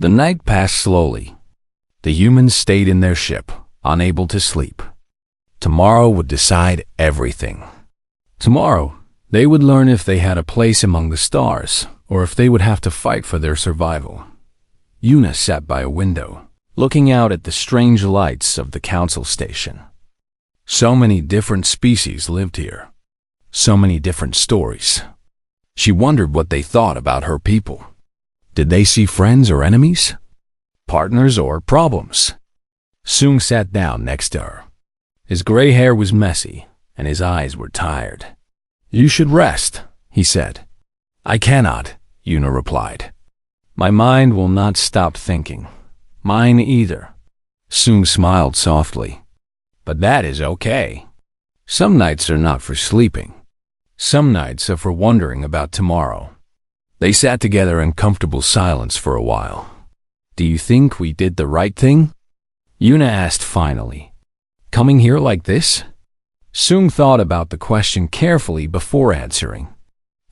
The night passed slowly. The humans stayed in their ship, unable to sleep. Tomorrow would decide everything. Tomorrow, they would learn if they had a place among the stars, or if they would have to fight for their survival. Yuna sat by a window, looking out at the strange lights of the council station. So many different species lived here. So many different stories. She wondered what they thought about her people. Did they see friends or enemies? Partners or problems? Sung sat down next to her. His gray hair was messy, and his eyes were tired. "You should rest," he said. "I cannot," Yuna replied. "My mind will not stop thinking. Mine either." Sung smiled softly. "But that is okay. Some nights are not for sleeping. Some nights are for wondering about tomorrow." They sat together in comfortable silence for a while. "Do you think we did the right thing?" Yuna asked finally. "Coming here like this?" Sung thought about the question carefully before answering.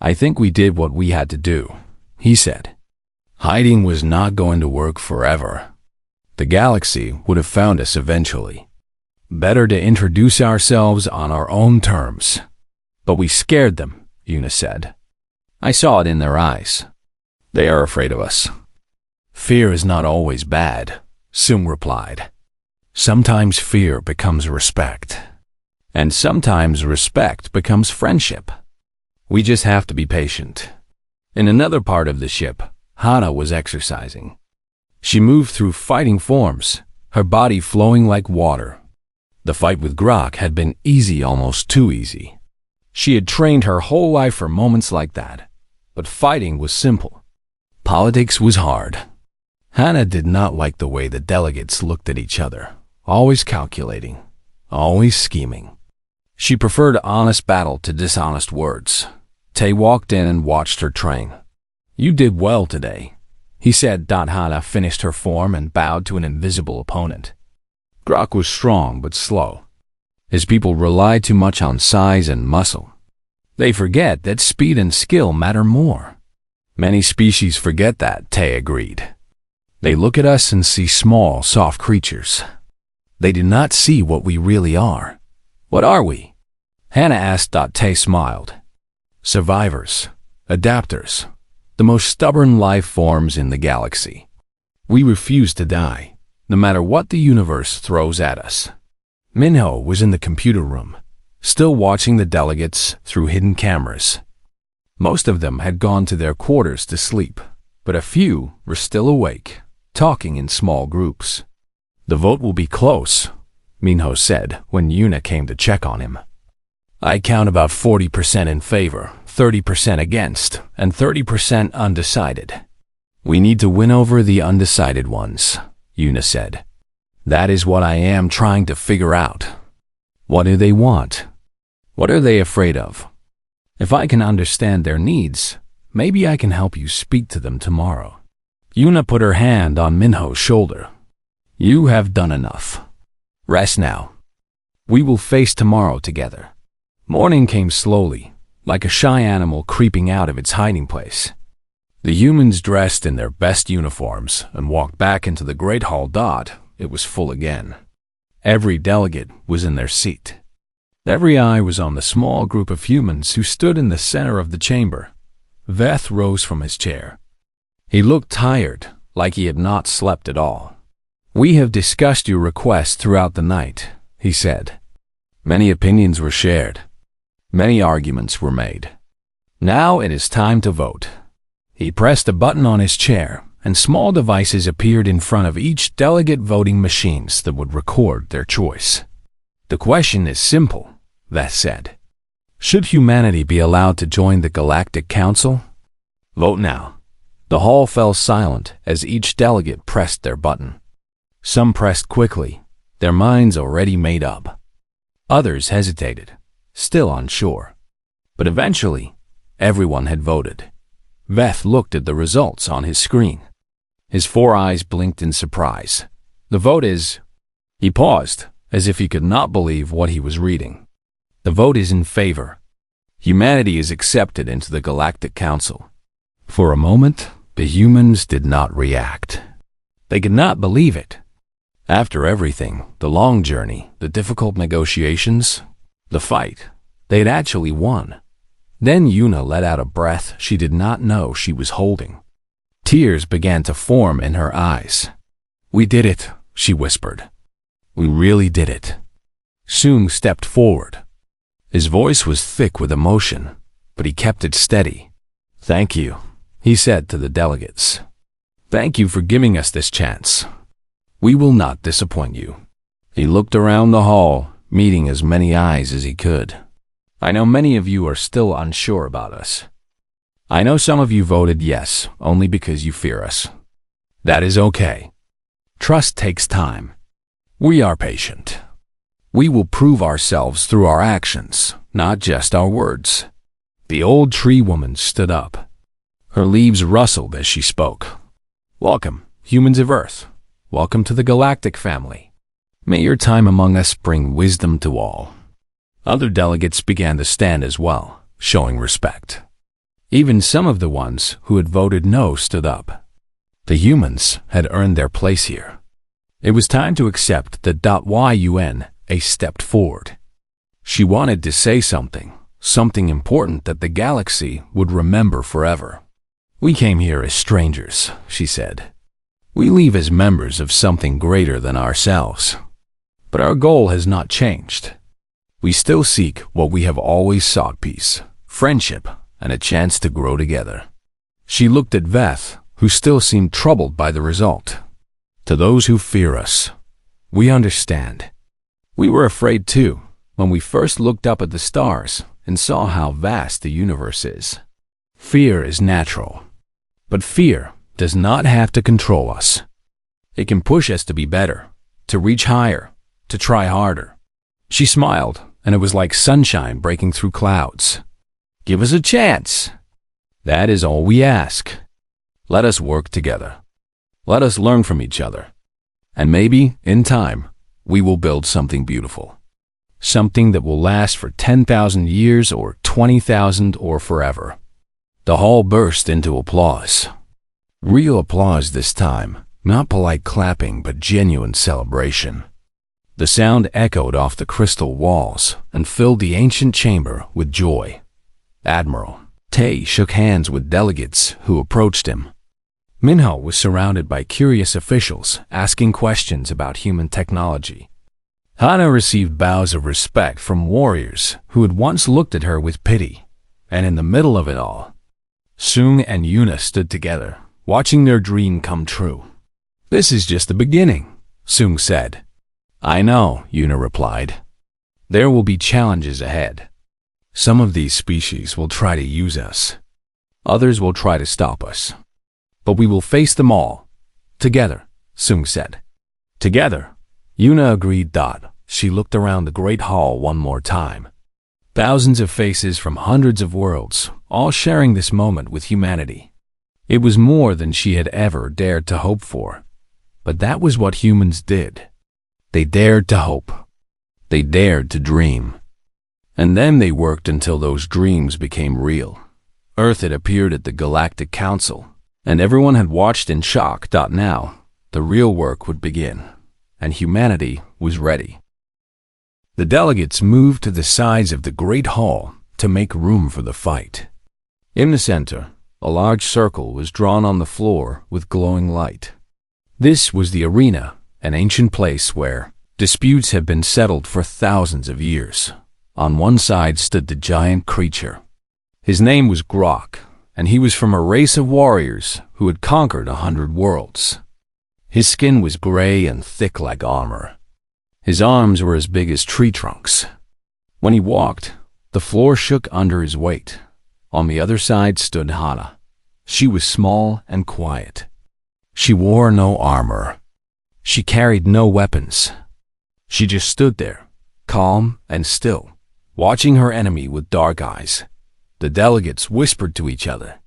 "I think we did what we had to do," he said. Hiding was not going to work forever. The galaxy would have found us eventually. Better to introduce ourselves on our own terms. "But we scared them," Yuna said. "I saw it in their eyes. They are afraid of us." "Fear is not always bad," Sung replied. "Sometimes fear becomes respect. And sometimes respect becomes friendship. We just have to be patient." In another part of the ship, Hana was exercising. She moved through fighting forms, her body flowing like water. The fight with Grok had been easy, almost too easy. She had trained her whole life for moments like that, but fighting was simple. Politics was hard. Hana did not like the way the delegates looked at each other, always calculating, always scheming. She preferred honest battle to dishonest words. Tay walked in and watched her train. "You did well today," he said. Hana finished her form and bowed to an invisible opponent. Grok was strong but slow. His people rely too much on size and muscle. They forget that speed and skill matter more. Many species forget that, Tay agreed. They look at us and see small, soft creatures. They do not see what we really are. "What are we?" Hana asked. Tay smiled. "Survivors, adapters, the most stubborn life forms in the galaxy. We refuse to die, no matter what the universe throws at us." Minho was in the computer room, still watching the delegates through hidden cameras. Most of them had gone to their quarters to sleep, but a few were still awake, talking in small groups. "The vote will be close," Minho said when Yuna came to check on him. "I count about 40% in favor, 30% against, and 30% undecided. We need to win over the undecided ones," Yuna said. "That is what I am trying to figure out. What do they want? What are they afraid of? If I can understand their needs, maybe I can help you speak to them tomorrow." Yuna put her hand on Minho's shoulder. "You have done enough. Rest now. We will face tomorrow together." Morning came slowly, like a shy animal creeping out of its hiding place. The humans dressed in their best uniforms and walked back into the Great Hall. It was full again. Every delegate was in their seat. Every eye was on the small group of humans who stood in the center of the chamber. Veth rose from his chair. He looked tired, like he had not slept at all. "We have discussed your request throughout the night," he said. Many opinions were shared. Many arguments were made. Now it is time to vote. He pressed a button on his chair, and small devices appeared in front of each delegate, voting machines that would record their choice. "The question is simple," Veth said. "Should humanity be allowed to join the Galactic Council? Vote now." The hall fell silent as each delegate pressed their button. Some pressed quickly, their minds already made up. Others hesitated, still unsure. But eventually, everyone had voted. Veth looked at the results on his screen. His 4 eyes blinked in surprise. "The vote is..." He paused, as if he could not believe what he was reading. "The vote is in favor. Humanity is accepted into the Galactic Council." For a moment, the humans did not react. They could not believe it. After everything, the long journey, the difficult negotiations, the fight, they had actually won. Then Yuna let out a breath she did not know she was holding. Tears began to form in her eyes. "We did it," she whispered. "We really did it." Sung stepped forward. His voice was thick with emotion, but he kept it steady. "Thank you," he said to the delegates. "Thank you for giving us this chance. We will not disappoint you." He looked around the hall, meeting as many eyes as he could. "I know many of you are still unsure about us. I know some of you voted yes only because you fear us. That is okay. Trust takes time. We are patient. We will prove ourselves through our actions, not just our words." The old tree woman stood up. Her leaves rustled as she spoke. "Welcome, humans of Earth. Welcome to the Galactic family. May your time among us bring wisdom to all." Other delegates began to stand as well, showing respect. Even some of the ones who had voted no stood up. The humans had earned their place here. It was time to accept that Yuna stepped forward. She wanted to say something important that the galaxy would remember forever. "We came here as strangers," she said. "We leave as members of something greater than ourselves. But our goal has not changed. We still seek what we have always sought: peace, friendship, and a chance to grow together." She looked at Veth, who still seemed troubled by the result. "To those who fear us, we understand. We were afraid too, when we first looked up at the stars and saw how vast the universe is. Fear is natural, but fear does not have to control us. It can push us to be better, to reach higher, to try harder." She smiled, and it was like sunshine breaking through clouds. "Give us a chance. That is all we ask. Let us work together. Let us learn from each other. And maybe, in time, we will build something beautiful. Something that will last for 10,000 years or 20,000 or forever." The hall burst into applause. Real applause this time, not polite clapping but genuine celebration. The sound echoed off the crystal walls and filled the ancient chamber with joy. Admiral Tay shook hands with delegates who approached him. Minho was surrounded by curious officials asking questions about human technology. Hana received bows of respect from warriors who had once looked at her with pity. And in the middle of it all, Sung and Yuna stood together, watching their dream come true. "This is just the beginning," Sung said. "I know," Yuna replied. "There will be challenges ahead. Some of these species will try to use us. Others will try to stop us. But we will face them all. Together," Sung said. "Together," Yuna agreed. She looked around the great hall one more time. Thousands of faces from hundreds of worlds, all sharing this moment with humanity. It was more than she had ever dared to hope for. But that was what humans did. They dared to hope. They dared to dream. And then they worked until those dreams became real. Earth had appeared at the Galactic Council, and everyone had watched in shock. Now, the real work would begin, and humanity was ready. The delegates moved to the sides of the great hall to make room for the fight. In the center, a large circle was drawn on the floor with glowing light. This was the arena, an ancient place where disputes have been settled for thousands of years. On one side stood the giant creature. His name was Grok, and he was from a race of warriors who had conquered 100 worlds. His skin was gray and thick like armor. His arms were as big as tree trunks. When he walked, the floor shook under his weight. On the other side stood Hana. She was small and quiet. She wore no armor. She carried no weapons. She just stood there, calm and still, watching her enemy with dark eyes. The delegates whispered to each other.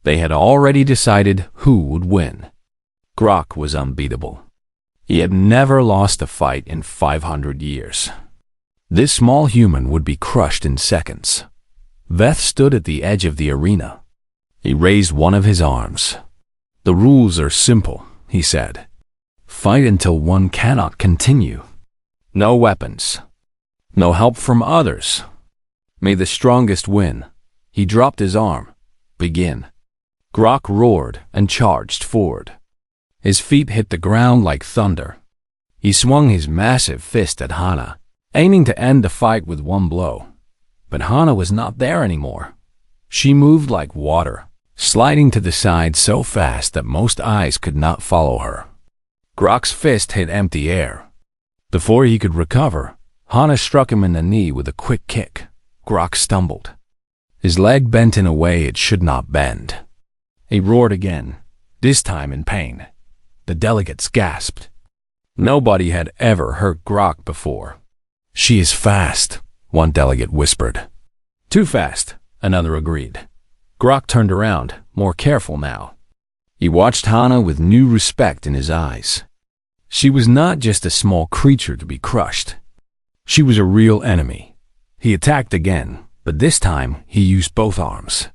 They had already decided who would win. Grok was unbeatable. He had never lost a fight in 500 years. This small human would be crushed in seconds. Veth stood at the edge of the arena. He raised one of his arms. "The rules are simple," he said. Fight until one cannot continue. No weapons. No help from others. May the strongest win. He dropped his arm. Begin. Grok roared and charged forward. His feet hit the ground like thunder. He swung his massive fist at Hana, aiming to end the fight with one blow. But Hana was not there anymore. She moved like water, sliding to the side so fast that most eyes could not follow her. Grok's fist hit empty air. Before he could recover, Hana struck him in the knee with a quick kick. Grok stumbled. His leg bent in a way it should not bend. He roared again, this time in pain. The delegates gasped. Nobody had ever hurt Grok before. She is fast, one delegate whispered. Too fast, another agreed. Grok turned around, more careful now. He watched Hana with new respect in his eyes. She was not just a small creature to be crushed. She was a real enemy. He attacked again, but this time he used both arms.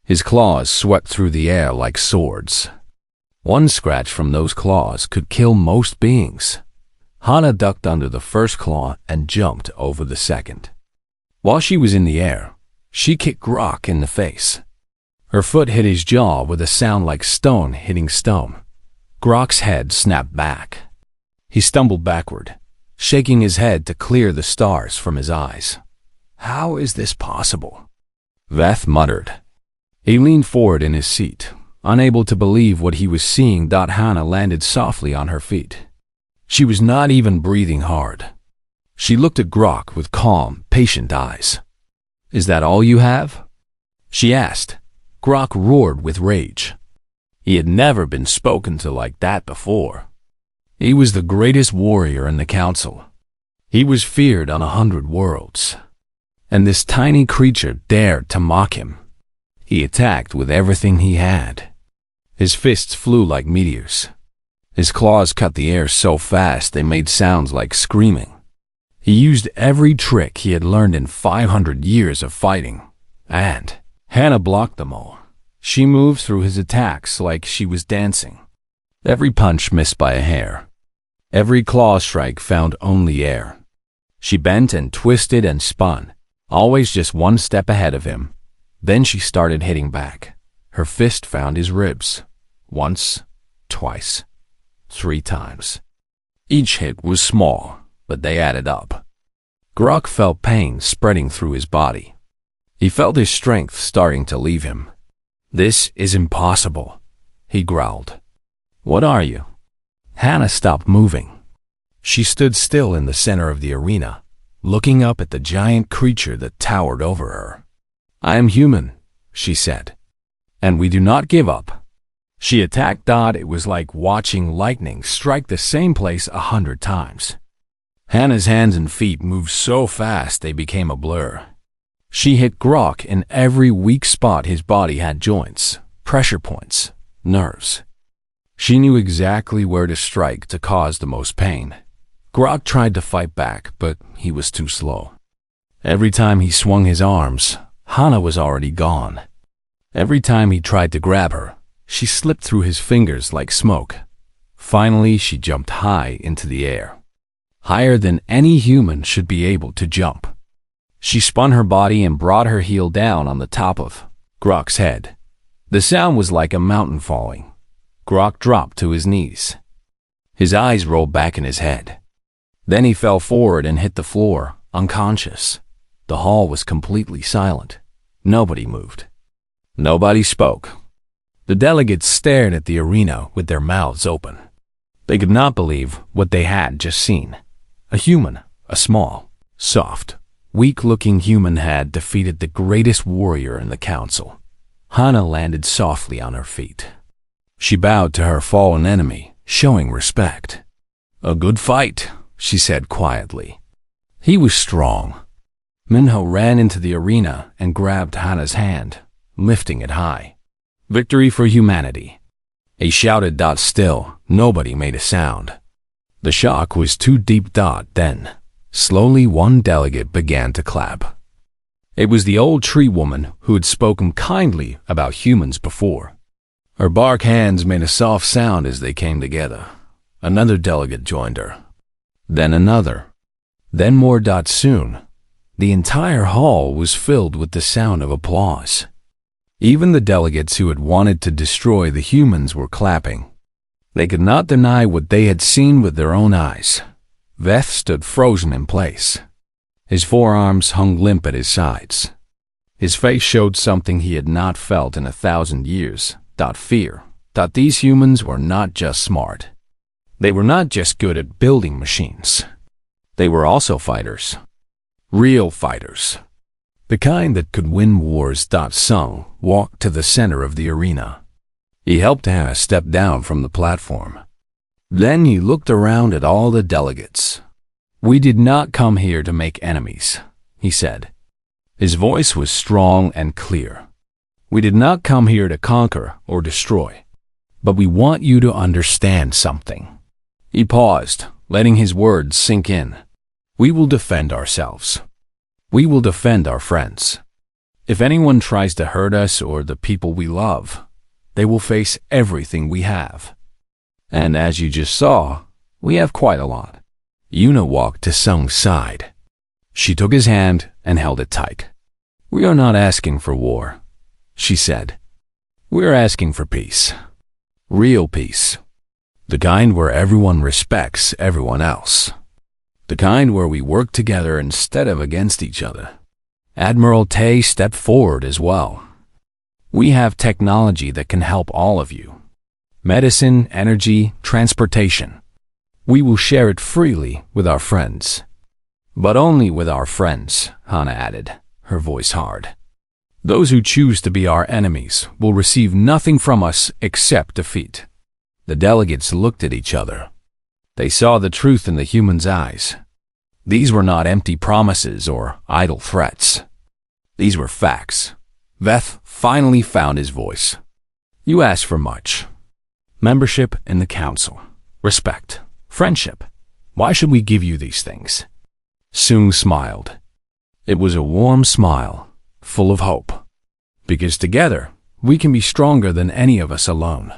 His claws swept through the air like swords. One scratch from those claws could kill most beings. Hana ducked under the first claw and jumped over the second. While she was in the air, she kicked Grok in the face. Her foot hit his jaw with a sound like stone hitting stone. Grok's head snapped back. He stumbled backward, shaking his head to clear the stars from his eyes. How is this possible? Veth muttered. He leaned forward in his seat, unable to believe what he was seeing. Hana landed softly on her feet. She was not even breathing hard. She looked at Grok with calm, patient eyes. Is that all you have? She asked. Grok roared with rage. He had never been spoken to like that before. He was the greatest warrior in the council. He was feared on 100 worlds. And this tiny creature dared to mock him. He attacked with everything he had. His fists flew like meteors. His claws cut the air so fast they made sounds like screaming. He used every trick he had learned in 500 years of fighting. And Hana blocked them all. She moved through his attacks like she was dancing. Every punch missed by a hair. Every claw strike found only air. She bent and twisted and spun, always just one step ahead of him. Then she started hitting back. Her fist found his ribs. Once, twice, 3 times. Each hit was small, but they added up. Grok felt pain spreading through his body. He felt his strength starting to leave him. This is impossible, he growled. What are you? Hana stopped moving. She stood still in the center of the arena, looking up at the giant creature that towered over her. I am human, she said. And we do not give up. She attacked. It was like watching lightning strike the same place 100 times. Hana's hands and feet moved so fast they became a blur. She hit Grok in every weak spot. His body had joints, pressure points, nerves. She knew exactly where to strike to cause the most pain. Grok tried to fight back, but he was too slow. Every time he swung his arms, Hana was already gone. Every time he tried to grab her, she slipped through his fingers like smoke. Finally, she jumped high into the air. Higher than any human should be able to jump. She spun her body and brought her heel down on the top of Grok's head. The sound was like a mountain falling. Grok dropped to his knees. His eyes rolled back in his head. Then he fell forward and hit the floor, unconscious. The hall was completely silent. Nobody moved. Nobody spoke. The delegates stared at the arena with their mouths open. They could not believe what they had just seen. A human, a small, soft, weak-looking human had defeated the greatest warrior in the council. Hana landed softly on her feet. She bowed to her fallen enemy, showing respect. A good fight, she said quietly. He was strong. Minho ran into the arena and grabbed Hana's hand, lifting it high. Victory for humanity. He shouted. Still, nobody made a sound. The shock was too deep. Then, slowly one delegate began to clap. It was the old tree woman who had spoken kindly about humans before. Her bark hands made a soft sound as they came together. Another delegate joined her. Then another. Then more. Soon, the entire hall was filled with the sound of applause. Even the delegates who had wanted to destroy the humans were clapping. They could not deny what they had seen with their own eyes. Veth stood frozen in place. His forearms hung limp at his sides. His face showed something he had not felt in 1,000 years. Fear. These humans were not just smart. They were not just good at building machines. They were also fighters. Real fighters. The kind that could win wars. Sung walked to the center of the arena. He helped Hannah step down from the platform. Then he looked around at all the delegates. "We did not come here to make enemies," he said. His voice was strong and clear. "We did not come here to conquer or destroy. But we want you to understand something." He paused, letting his words sink in. "We will defend ourselves. We will defend our friends. If anyone tries to hurt us or the people we love, they will face everything we have. And as you just saw, we have quite a lot." Yuna walked to Sung's side. She took his hand and held it tight. "We are not asking for war," she said. "We are asking for peace. Real peace. The kind where everyone respects everyone else. The kind where we work together instead of against each other." Admiral Tay stepped forward as well. "We have technology that can help all of you. Medicine, energy, transportation. We will share it freely with our friends." "But only with our friends," Hannah added, her voice hard. "Those who choose to be our enemies will receive nothing from us except defeat." The delegates looked at each other. They saw the truth in the humans' eyes. These were not empty promises or idle threats. These were facts. Veth finally found his voice. "You asked for much. Membership in the council, respect, friendship. Why should we give you these things?" Sung smiled. It was a warm smile, full of hope. "Because together, we can be stronger than any of us alone.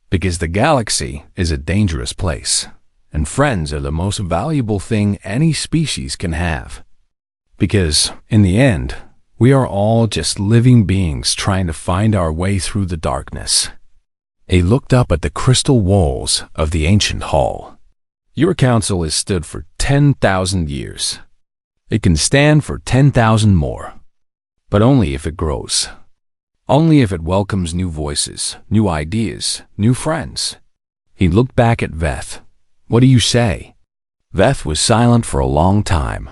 Because the galaxy is a dangerous place, and friends are the most valuable thing any species can have. Because, in the end, we are all just living beings trying to find our way through the darkness." He looked up at the crystal walls of the ancient hall. "Your council has stood for 10,000 years. It can stand for 10,000 more. But only if it grows. Only if it welcomes new voices, new ideas, new friends." He looked back at Veth. "What do you say?" Veth was silent for a long time.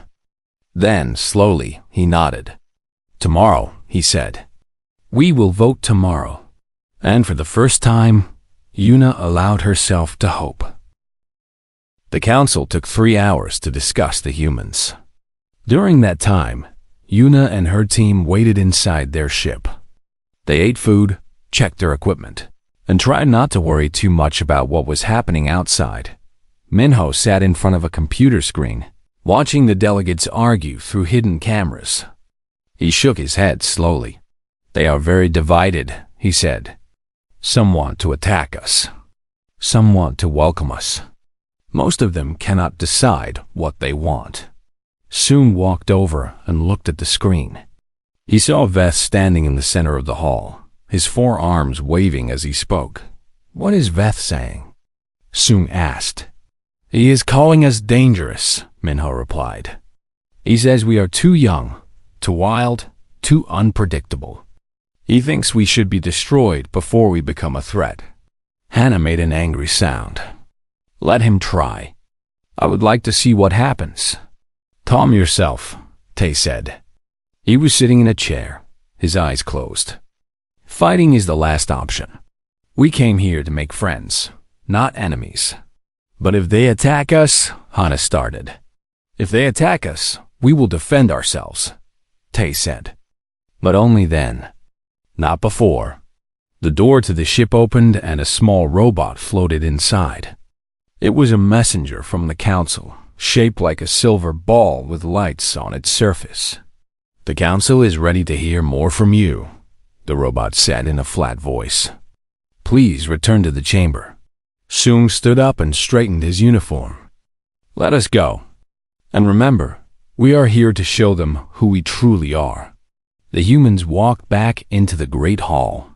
Then, slowly, he nodded. "Tomorrow," he said. "We will vote tomorrow." And for the first time, Yuna allowed herself to hope. The council took 3 hours to discuss the humans. During that time, Yuna and her team waited inside their ship. They ate food, checked their equipment, and tried not to worry too much about what was happening outside. Minho sat in front of a computer screen, watching the delegates argue through hidden cameras. He shook his head slowly. "They are very divided," he said. "Some want to attack us. Some want to welcome us. Most of them cannot decide what they want." Sung walked over and looked at the screen. He saw Veth standing in the center of the hall, his 4 arms waving as he spoke. "What is Veth saying?" Sung asked. "He is calling us dangerous," Minho replied. "He says we are too young, too wild, too unpredictable. He thinks we should be destroyed before we become a threat." Hannah made an angry sound. "Let him try. I would like to see what happens." "Calm yourself," Tay said. He was sitting in a chair, his eyes closed. "Fighting is the last option. We came here to make friends, not enemies." "But if they attack us," Hannah started. "If they attack us, we will defend ourselves," Tay said. "But only then. Not before." The door to the ship opened and a small robot floated inside. It was a messenger from the council, shaped like a silver ball with lights on its surface. "The council is ready to hear more from you," the robot said in a flat voice. "Please return to the chamber." Sung stood up and straightened his uniform. Let us go. And remember, we are here to show them who we truly are. The humans walked back into the great hall.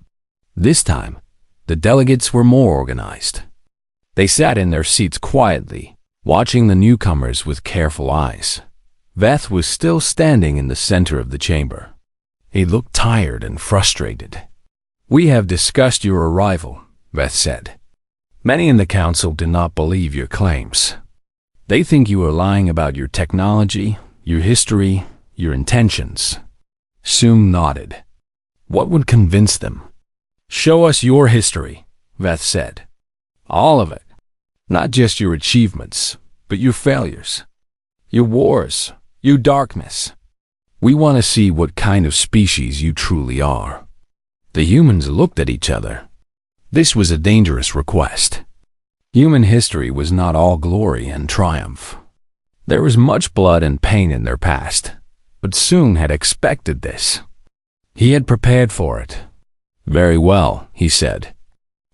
This time, the delegates were more organized. They sat in their seats quietly, watching the newcomers with careful eyes. Veth was still standing in the center of the chamber. He looked tired and frustrated. We have discussed your arrival, Veth said. Many in the council do not believe your claims. They think you are lying about your technology, your history, your intentions. Sung nodded. What would convince them? Show us your history, Veth said. All of it. Not just your achievements, but your failures. Your wars, your darkness. We want to see what kind of species you truly are. The humans looked at each other. This was a dangerous request. Human history was not all glory and triumph. There was much blood and pain in their past, but Sung had expected this. He had prepared for it. Very well, he said.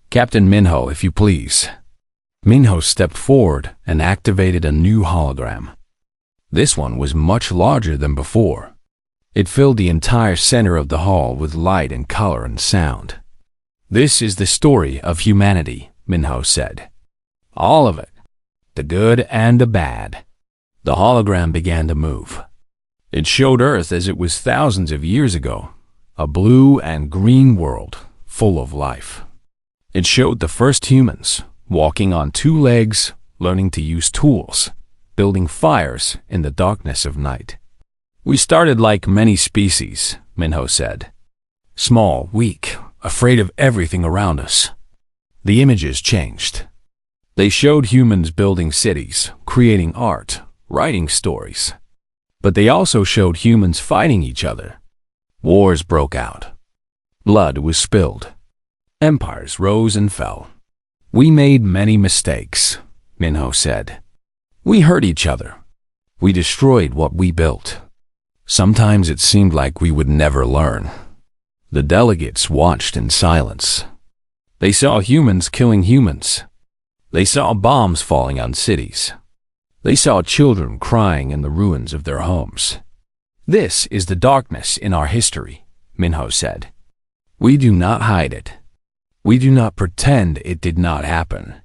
Captain Minho, if you please. Minho stepped forward and activated a new hologram. This one was much larger than before. It filled the entire center of the hall with light and color and sound. This is the story of humanity, Minho said. All of it. The good and the bad. The hologram began to move. It showed Earth as it was thousands of years ago, a blue and green world full of life. It showed the first humans, walking on two legs, learning to use tools, building fires in the darkness of night. We started like many species, Minho said. Small, weak, afraid of everything around us. The images changed. They showed humans building cities, creating art, writing stories. But they also showed humans fighting each other. Wars broke out. Blood was spilled. Empires rose and fell. We made many mistakes, Minho said. We hurt each other. We destroyed what we built. Sometimes it seemed like we would never learn. The delegates watched in silence. They saw humans killing humans. They saw bombs falling on cities. They saw children crying in the ruins of their homes. This is the darkness in our history, Minho said. We do not hide it. We do not pretend it did not happen.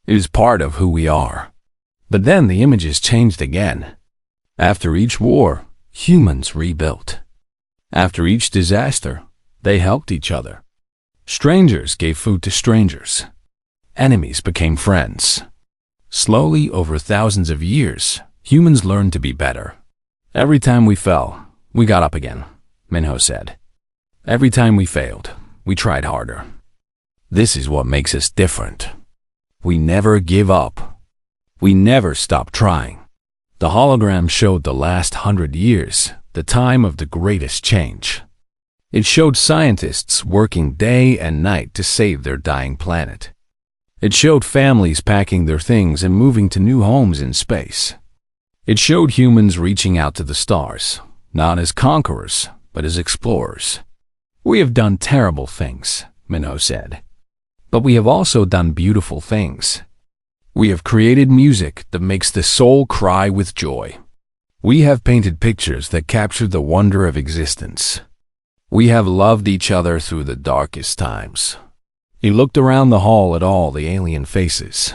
It is part of who we are. But then the images changed again. After each war, humans rebuilt. After each disaster, they helped each other. Strangers gave food to strangers. Enemies became friends. Slowly, over thousands of years, humans learned to be better. Every time we fell, we got up again, Minho said. Every time we failed, we tried harder. This is what makes us different. We never give up. We never stop trying. The hologram showed the last 100 years, the time of the greatest change. It showed scientists working day and night to save their dying planet. It showed families packing their things and moving to new homes in space. It showed humans reaching out to the stars, not as conquerors, but as explorers. We have done terrible things, Minho said. But we have also done beautiful things. We have created music that makes the soul cry with joy. We have painted pictures that capture the wonder of existence. We have loved each other through the darkest times. He looked around the hall at all the alien faces.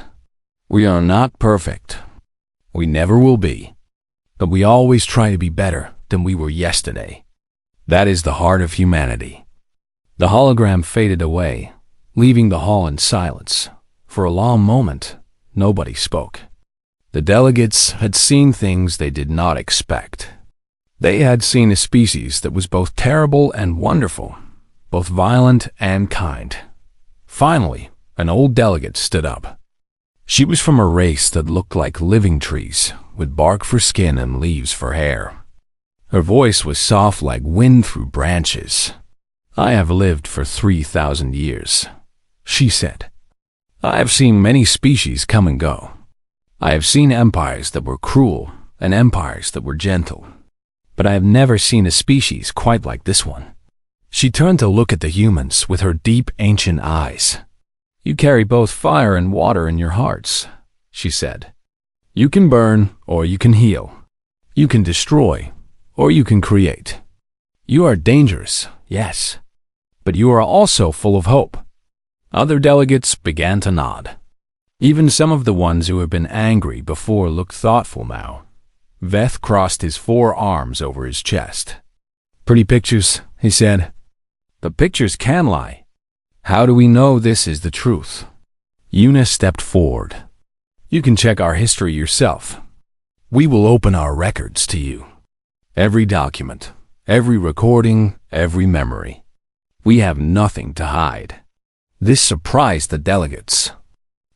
We are not perfect. We never will be. But we always try to be better than we were yesterday. That is the heart of humanity. The hologram faded away, leaving the hall in silence. For a long moment, nobody spoke. The delegates had seen things they did not expect. They had seen a species that was both terrible and wonderful, both violent and kind. Finally, an old delegate stood up. She was from a race that looked like living trees, with bark for skin and leaves for hair. Her voice was soft like wind through branches. I have lived for 3,000 years, she said. I have seen many species come and go. I have seen empires that were cruel and empires that were gentle. But I have never seen a species quite like this one. She turned to look at the humans with her deep, ancient eyes. You carry both fire and water in your hearts, she said. You can burn or you can heal. You can destroy or you can create. You are dangerous, yes, but you are also full of hope. Other delegates began to nod. Even some of the ones who had been angry before looked thoughtful now. Veth crossed his 4 arms over his chest. Pretty pictures, he said. But pictures can lie. How do we know this is the truth? Una stepped forward. You can check our history yourself. We will open our records to you. Every document, every recording, every memory. We have nothing to hide. This surprised the delegates.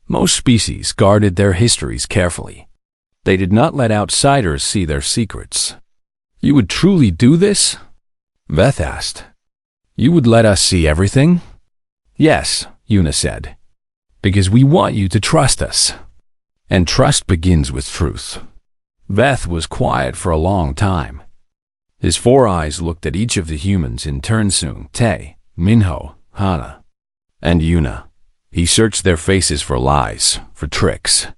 Most species guarded their histories carefully. They did not let outsiders see their secrets. You would truly do this? Veth asked. You would let us see everything? Yes, Una said, because we want you to trust us. And trust begins with truth. Veth was quiet for a long time. His 4 eyes looked at each of the humans in turn soon. Tae, Minho, Hana, and Una. He searched their faces for lies, for tricks,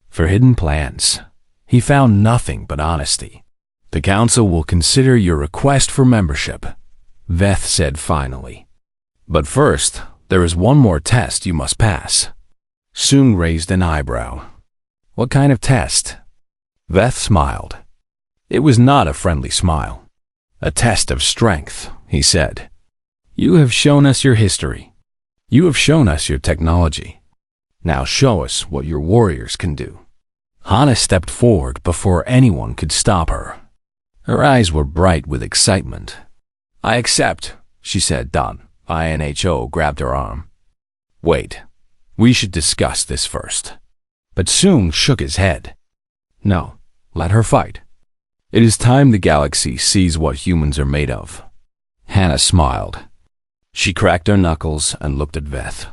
for hidden plans. He found nothing but honesty. The council will consider your request for membership, Veth said finally. But first, there is one more test you must pass. Soong raised an eyebrow. What kind of test? Veth smiled. It was not a friendly smile. A test of strength, he said. You have shown us your history. You have shown us your technology. Now show us what your warriors can do. Hana stepped forward before anyone could stop her. Her eyes were bright with excitement. I accept, she said. Done. INHO grabbed her arm. Wait, we should discuss this first. But Soong shook his head. No, let her fight. It is time the galaxy sees what humans are made of. Hana smiled. She cracked her knuckles and looked at Veth.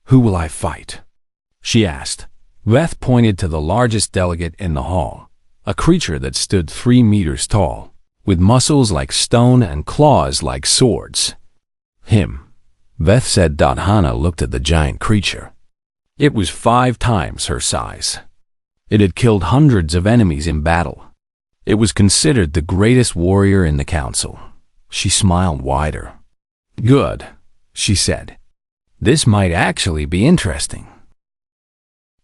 Who will I fight? She asked. Veth pointed to the largest delegate in the hall, a creature that stood 3 meters tall, with muscles like stone and claws like swords. Him, Veth said. Hana looked at the giant creature. It was 5 times her size. It had killed hundreds of enemies in battle. It was considered the greatest warrior in the council. She smiled wider. Good, she said. This might actually be interesting.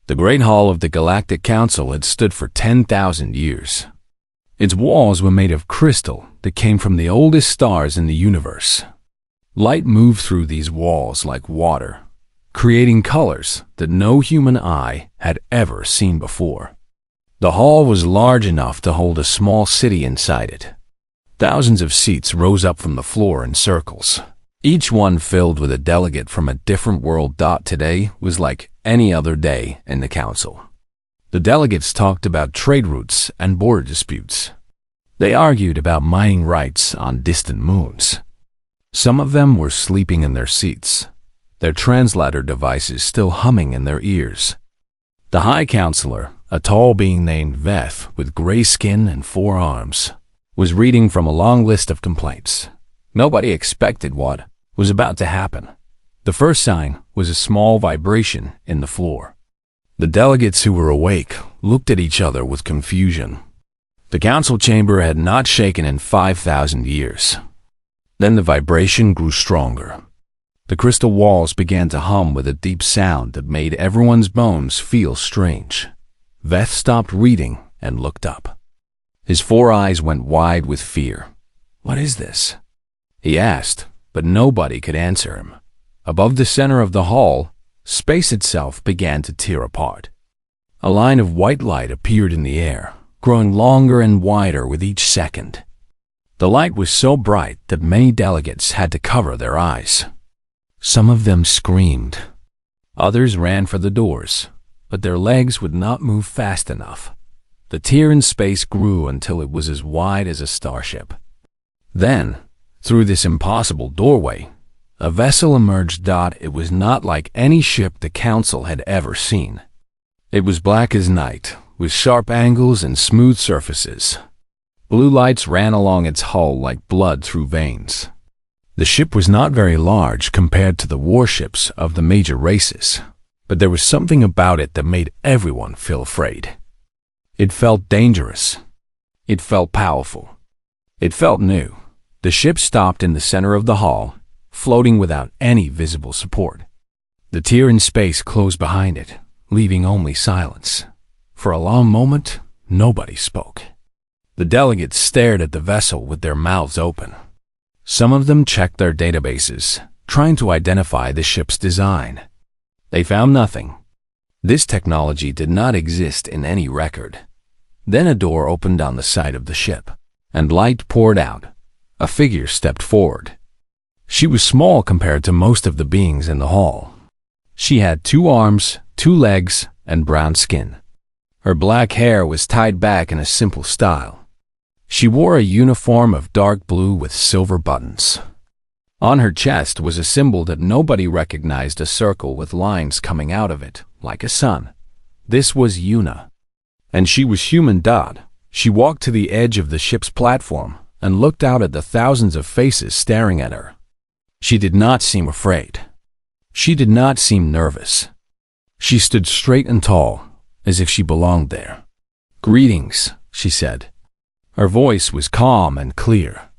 The Great Hall of the Galactic Council had stood for 10,000 years. Its walls were made of crystal that came from the oldest stars in the universe. Light moved through these walls like water, creating colors that no human eye had ever seen before. The hall was large enough to hold a small city inside it. Thousands of seats rose up from the floor in circles, each one filled with a delegate from a different world. Today was like any other day in the council. The delegates talked about trade routes and border disputes. They argued about mining rights on distant moons. Some of them were sleeping in their seats, their translator devices still humming in their ears. The High Counselor, a tall being named Veth with gray skin and 4 arms, was reading from a long list of complaints. Nobody expected what was about to happen. The first sign was a small vibration in the floor. The delegates who were awake looked at each other with confusion. The council chamber had not shaken in 5,000 years. Then the vibration grew stronger. The crystal walls began to hum with a deep sound that made everyone's bones feel strange. Veth stopped reading and looked up. His 4 eyes went wide with fear. What is this? He asked, but nobody could answer him. Above the center of the hall, space itself began to tear apart. A line of white light appeared in the air, growing longer and wider with each second. The light was so bright that many delegates had to cover their eyes. Some of them screamed. Others ran for the doors, but their legs would not move fast enough. The tear in space grew until it was as wide as a starship. Then, through this impossible doorway, a vessel emerged. It was not like any ship the council had ever seen. It was black as night, with sharp angles and smooth surfaces. Blue lights ran along its hull like blood through veins. The ship was not very large compared to the warships of the major races, but there was something about it that made everyone feel afraid. It felt dangerous. It felt powerful. It felt new. The ship stopped in the center of the hall, floating without any visible support. The tier in space closed behind it, leaving only silence. For a long moment, nobody spoke. The delegates stared at the vessel with their mouths open. Some of them checked their databases, trying to identify the ship's design. They found nothing. This technology did not exist in any record. Then a door opened on the side of the ship, and light poured out. A figure stepped forward. She was small compared to most of the beings in the hall. She had 2 arms, 2 legs, and brown skin. Her black hair was tied back in a simple style. She wore a uniform of dark blue with silver buttons. On her chest was a symbol that nobody recognized, a circle with lines coming out of it, like a sun. This was Yuna. And she was human. She walked to the edge of the ship's platform and looked out at the thousands of faces staring at her. She did not seem afraid. She did not seem nervous. She stood straight and tall, as if she belonged there. "Greetings," she said. Her voice was calm and clear.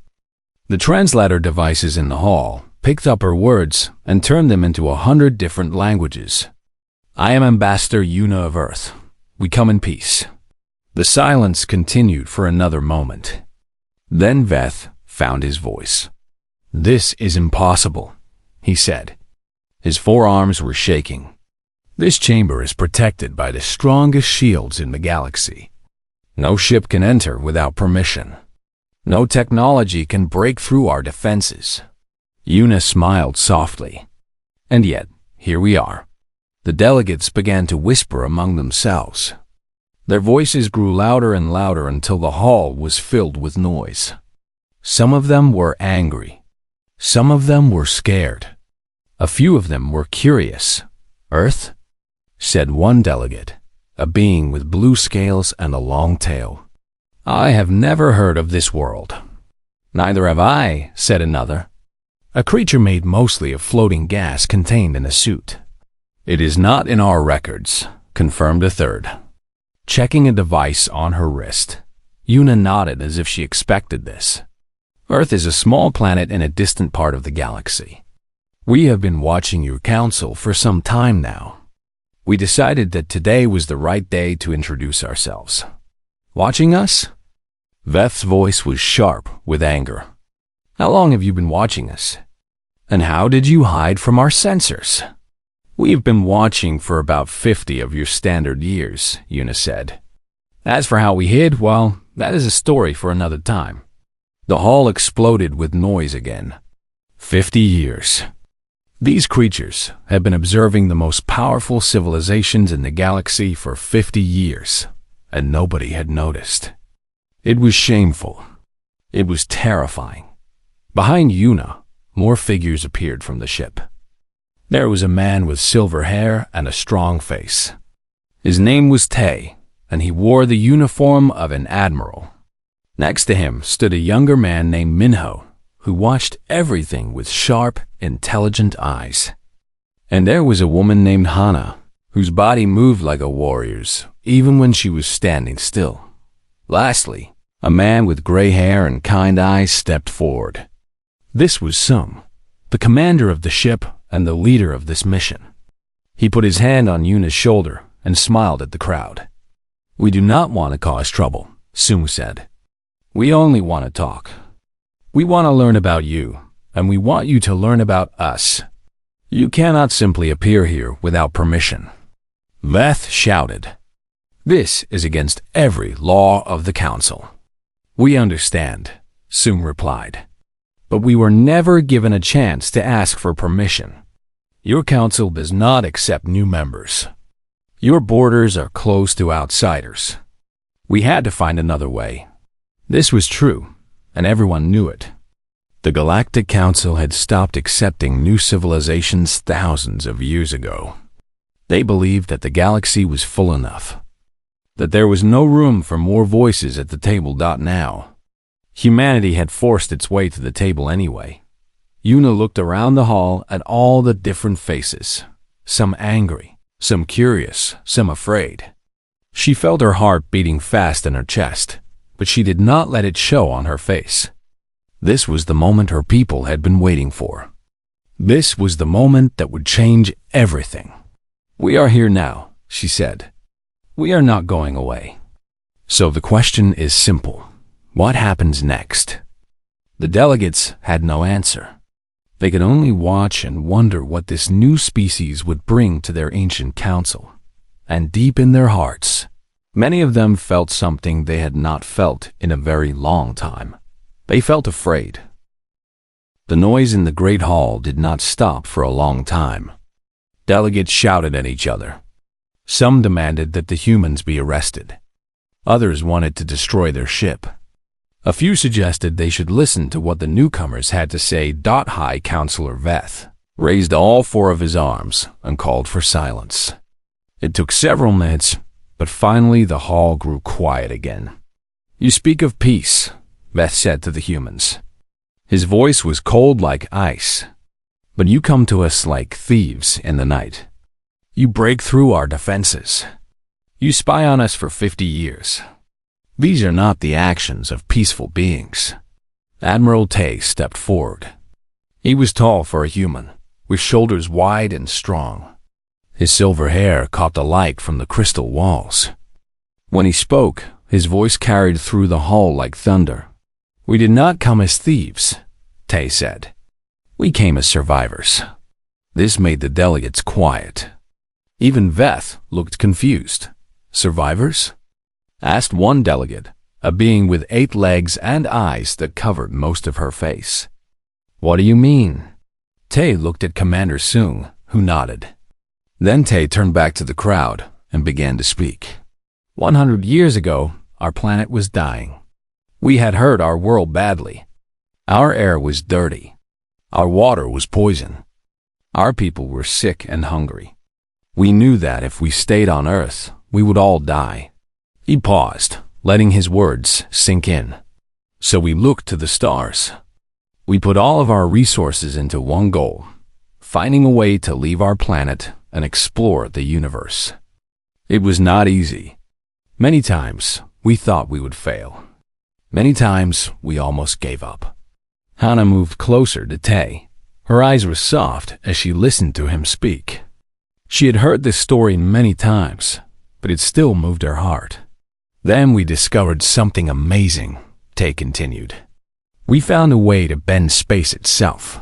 The translator devices in the hall picked up her words and turned them into 100 different languages. "I am Ambassador Yuna of Earth. We come in peace." The silence continued for another moment. Then Veth found his voice. "This is impossible," he said. His forearms were shaking. "This chamber is protected by the strongest shields in the galaxy. No ship can enter without permission. No technology can break through our defenses." Yuna smiled softly. "And yet, here we are." The delegates began to whisper among themselves. Their voices grew louder and louder until the hall was filled with noise. Some of them were angry. Some of them were scared. A few of them were curious. "Earth?" said one delegate, a being with blue scales and a long tail. "I have never heard of this world." "Neither have I," said another. A creature made mostly of floating gas contained in a suit. "It is not in our records," confirmed a third. Checking a device on her wrist, Yuna nodded as if she expected this. "Earth is a small planet in a distant part of the galaxy. We have been watching your council for some time now. We decided that today was the right day to introduce ourselves." "Watching us?" Veth's voice was sharp with anger. "How long have you been watching us? And how did you hide from our sensors?" "We've been watching for about 50 of your standard years," Yuna said. "As for how we hid, well, that is a story for another time." The hall exploded with noise again. 50 years. These creatures had been observing the most powerful civilizations in the galaxy for 50 years, and nobody had noticed. It was shameful. It was terrifying. Behind Yuna, more figures appeared from the ship. There was a man with silver hair and a strong face. His name was Tay, and he wore the uniform of an admiral. Next to him stood a younger man named Minho, who watched everything with sharp, intelligent eyes. And there was a woman named Hana, whose body moved like a warrior's, even when she was standing still. Lastly, a man with gray hair and kind eyes stepped forward. This was Sum, the commander of the ship and the leader of this mission. He put his hand on Yuna's shoulder and smiled at the crowd. "We do not want to cause trouble," Sum said. "We only want to talk. We want to learn about you, and we want you to learn about us. You cannot simply appear here without permission." Veth shouted. "This is against every law of the council." "We understand," Sum replied. "But we were never given a chance to ask for permission. Your council does not accept new members. Your borders are closed to outsiders. We had to find another way." This was true, and everyone knew it. The Galactic Council had stopped accepting new civilizations thousands of years ago. They believed that the galaxy was full enough, that there was no room for more voices at the table. Now, humanity had forced its way to the table anyway. Yuna looked around the hall at all the different faces, some angry, some curious, some afraid. She felt her heart beating fast in her chest, but she did not let it show on her face. This was the moment her people had been waiting for. This was the moment that would change everything. "We are here now," she said. "We are not going away." So the question is simple. What happens next? The delegates had no answer. They could only watch and wonder what this new species would bring to their ancient council. And deep in their hearts, many of them felt something they had not felt in a very long time. They felt afraid. The noise in the great hall did not stop for a long time. Delegates shouted at each other. Some demanded that the humans be arrested. Others wanted to destroy their ship. A few suggested they should listen to what the newcomers had to say. High Counselor Veth raised all four of his arms and called for silence. It took several minutes, but finally the hall grew quiet again. "You speak of peace," Veth said to the humans. His voice was cold like ice. "But you come to us like thieves in the night. You break through our defenses. You spy on us for 50 years. These are not the actions of peaceful beings." Admiral Tay stepped forward. He was tall for a human, with shoulders wide and strong. His silver hair caught the light from the crystal walls. When he spoke, his voice carried through the hall like thunder. "We did not come as thieves," Tay said. "We came as survivors." This made the delegates quiet. Even Veth looked confused. "Survivors?" asked one delegate, a being with 8 legs and eyes that covered most of her face. "What do you mean?" Tay looked at Commander Sung, who nodded. Then Tay turned back to the crowd and began to speak. 100 years ago, our planet was dying. We had hurt our world badly. Our air was dirty. Our water was poison. Our people were sick and hungry. We knew that if we stayed on Earth, we would all die. He paused, letting his words sink in. So we looked to the stars. We put all of our resources into one goal, finding a way to leave our planet and explore the universe. It was not easy. Many times, we thought we would fail. Many times, we almost gave up. Hannah moved closer to Tay. Her eyes were soft as she listened to him speak. She had heard this story many times, but it still moved her heart. "Then we discovered something amazing," Tay continued. "We found a way to bend space itself.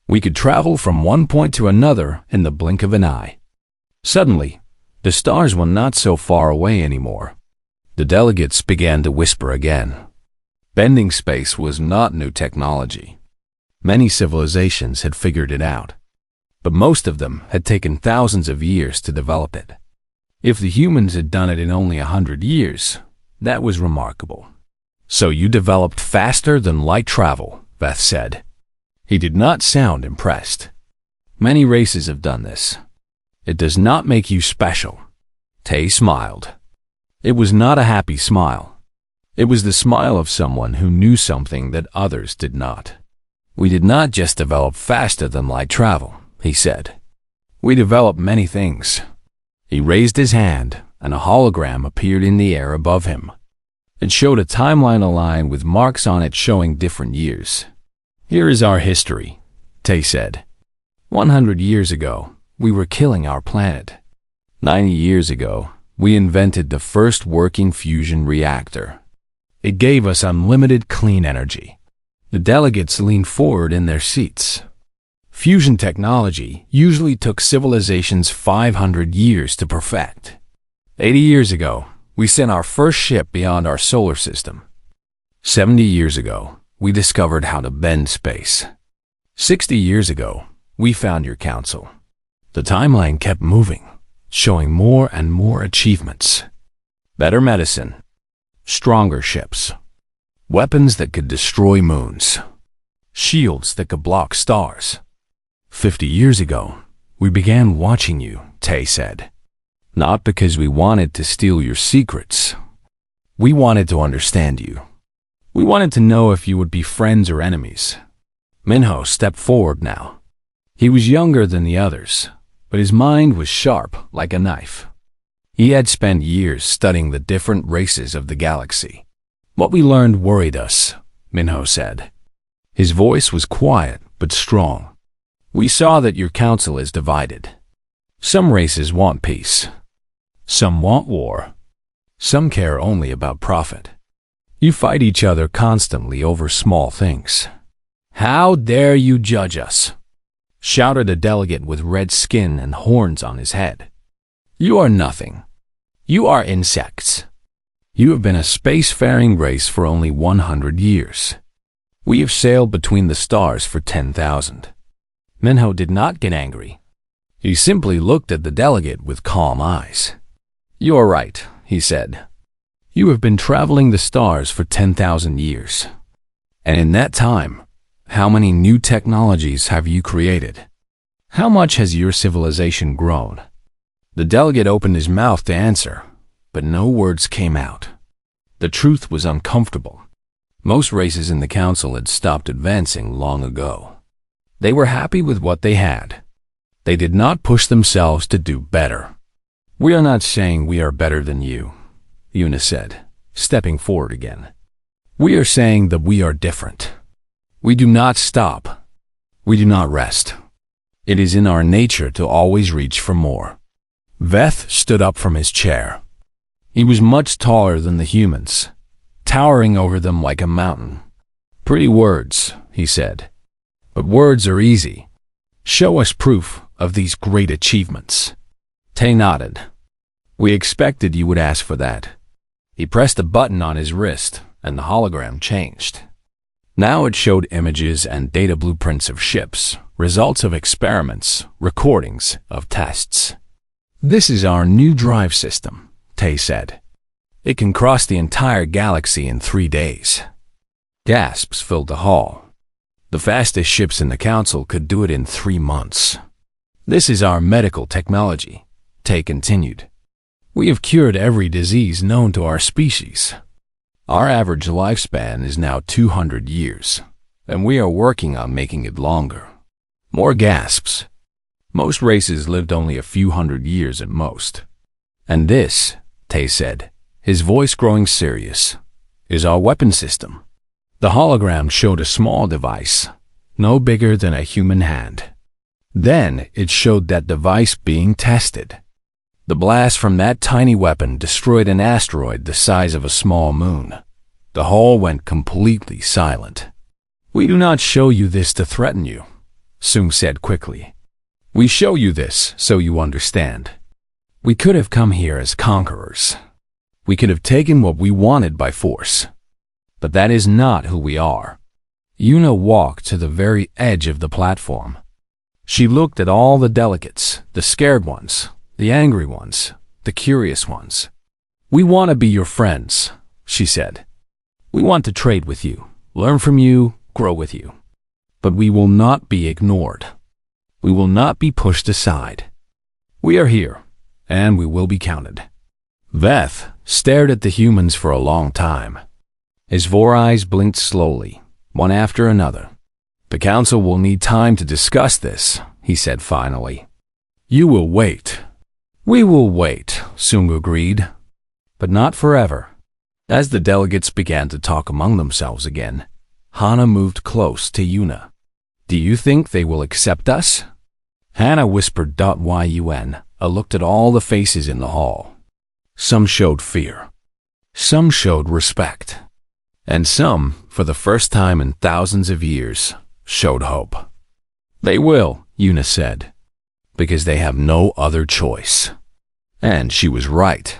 We could travel from one point to another in the blink of an eye. Suddenly, the stars were not so far away anymore." The delegates began to whisper again. Bending space was not new technology. Many civilizations had figured it out, but most of them had taken thousands of years to develop it. If the humans had done it in only 100 years, that was remarkable. "So you developed faster than light travel," Veth said. He did not sound impressed. "Many races have done this. It does not make you special." Tay smiled. It was not a happy smile. It was the smile of someone who knew something that others did not. "We did not just develop faster than light travel," he said. "We developed many things." He raised his hand, and a hologram appeared in the air above him. It showed a timeline aligned with marks on it showing different years. "Here is our history," Tay said. 100 years ago, we were killing our planet. 90 years ago, we invented the first working fusion reactor. It gave us unlimited clean energy. The delegates leaned forward in their seats. Fusion technology usually took civilizations 500 years to perfect. 80 years ago, we sent our first ship beyond our solar system. 70 years ago, we discovered how to bend space. 60 years ago, we found your council. The timeline kept moving, showing more and more achievements. Better medicine, stronger ships, weapons that could destroy moons, shields that could block stars. 50 years ago, we began watching you, Tay said. Not because we wanted to steal your secrets. We wanted to understand you. We wanted to know if you would be friends or enemies. Minho stepped forward now. He was younger than the others, but his mind was sharp like a knife. He had spent years studying the different races of the galaxy. What we learned worried us, Minho said. His voice was quiet but strong. We saw that your council is divided. Some races want peace. Some want war. Some care only about profit. You fight each other constantly over small things. How dare you judge us? Shouted a delegate with red skin and horns on his head. You are nothing. You are insects. You have been a spacefaring race for only 100 years. We have sailed between the stars for 10,000. Minho did not get angry. He simply looked at the delegate with calm eyes. You are right, he said. You have been traveling the stars for 10,000 years. And in that time, how many new technologies have you created? How much has your civilization grown? The delegate opened his mouth to answer, but no words came out. The truth was uncomfortable. Most races in the council had stopped advancing long ago. They were happy with what they had. They did not push themselves to do better. We are not saying we are better than you, Una said, stepping forward again. We are saying that we are different. We do not stop. We do not rest. It is in our nature to always reach for more. Veth stood up from his chair. He was much taller than the humans, towering over them like a mountain. Pretty words, he said. But words are easy. Show us proof of these great achievements. Tay nodded. We expected you would ask for that. He pressed a button on his wrist, and the hologram changed. Now it showed images and data blueprints of ships, results of experiments, recordings of tests. This is our new drive system, Tay said. It can cross the entire galaxy in 3 days. Gasps filled the hall. The fastest ships in the council could do it in 3 months. This is our medical technology, Tay continued. We have cured every disease known to our species. Our average lifespan is now 200 years, and we are working on making it longer. More gasps. Most races lived only a few hundred years at most. And this, Tay said, his voice growing serious, is our weapon system. The hologram showed a small device, no bigger than a human hand. Then it showed that device being tested. The blast from that tiny weapon destroyed an asteroid the size of a small moon. The hall went completely silent. We do not show you this to threaten you, Sung said quickly. We show you this so you understand. We could have come here as conquerors. We could have taken what we wanted by force. But that is not who we are. Una walked to the very edge of the platform. She looked at all the delegates, the scared ones, the angry ones, the curious ones. We want to be your friends, she said. We want to trade with you, learn from you, grow with you. But we will not be ignored. We will not be pushed aside. We are here, and we will be counted. Veth stared at the humans for a long time. His four eyes blinked slowly, one after another. The council will need time to discuss this, he said finally. You will wait. We will wait, Sung agreed. But not forever. As the delegates began to talk among themselves again, Hana moved close to Una. Do you think they will accept us? Hana whispered .yun, looked at all the faces in the hall. Some showed fear. Some showed respect. And some, for the first time in thousands of years, showed hope. They will, Una said, because they have no other choice. And she was right.